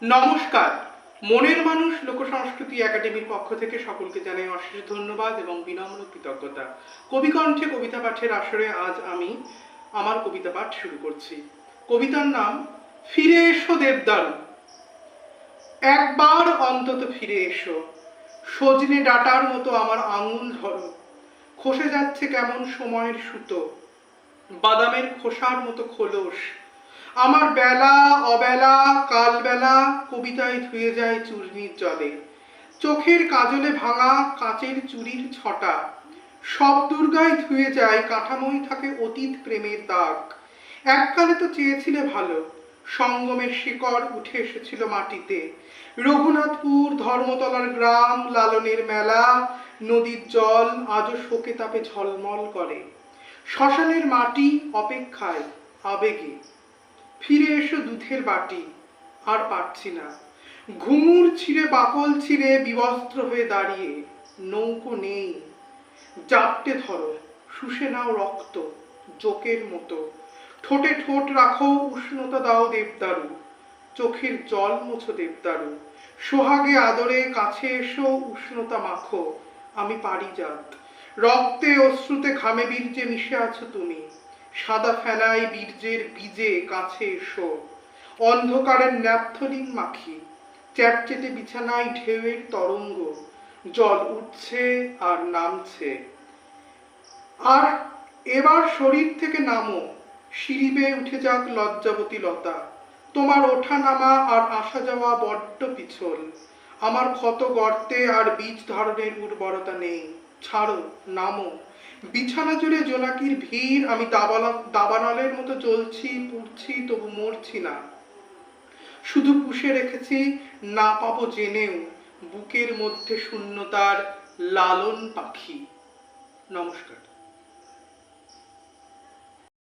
নমস্কার। মনের মানুষ লোকসংস্কৃতি একাডেমির পক্ষ থেকে সকলকে জানাই অশেষ ধন্যবাদ এবং বিনম্র কৃতজ্ঞতা। কবিকণ্ঠে কবিতা পাঠের আসরে আজ আমি আমার কবিতা পাঠ শুরু করছি। কবিতার নাম ফিরে এসো দেবদারু। একবার অন্তত ফিরে এসো, সজনে ডাটার মতো আমার আঙুল ধরো। খসে যাচ্ছে কেমন সময়ের সুতো, বাদামের খোসার মতো খোলস। আমার বেলা অবেলা কালবেলা কবিতায় ধুয়ে যায় চূর্ণির জলে। চোখের কাজলে ভাঙা কাচের চুরির ছটা, সব দুর্গায় ধুয়ে যায়, কাঠামোই থাকে অতীত প্রেমের দাগ। এককালে তো চেয়েছিলে ভালো, সঙ্গমের শিকড় উঠে এসেছিল মাটিতে। রঘুনাথপুর ধর্মতলার গ্রাম, লালনের মেলা, নদীর জল আজও শোকে তাপে ঝলমল করে। শ্মশানের মাটি অপেক্ষায় আবেগে। ফিরে এসো দুধের বাটি, আর পারছি না। ঘুঙুর ছিঁড়ে বাকল ছিঁড়ে বিবস্ত্র হয়ে দাঁড়িয়ে। নৌকো নেই, জাপটে ধরো, শুষে নাও রক্ত জোকের মতো। ঠোঁটে ঠোঁট রাখো, উষ্ণতা দাও দেবদারু, চোখের জল মোছো দেবদারু। সোহাগে আদরে কাছে এসো, উষ্ণতা মাখো, আমি পারিজাত। রক্তে অশ্রুতে ঘামে বীর্যে মিশে আছো তুমি, সাদা ফেনায় বীর্যের বীজে কাছে এসো। অন্ধকারের ন্যাপথলিন মাখি, চ্যাটচেটে বিছানায় ঢেউয়ের তরঙ্গ, জল উঠছে আর নামছে। আর এবার শরীর থেকে নামো, সিঁড়ি বেয়ে উঠে যাক লজ্জাবতী লতা। তোমার ওঠা নামা আর আসা যাওয়া বড্ড পিছল। আমার ক্ষত গর্তে আর বীজ ধারণের উর্বরতা নেই। ছাড়ো, নামো। বিছানা জুড়ে জোনাকির ভিড়, আমি দাবানলের মতো জ্বলছি পুড়ছি, তবু মরছি না। শুধু পুষে রেখেছি না পাবো জেনেও, বুকের মধ্যে শূন্যতার লালন পাখি। নমস্কার।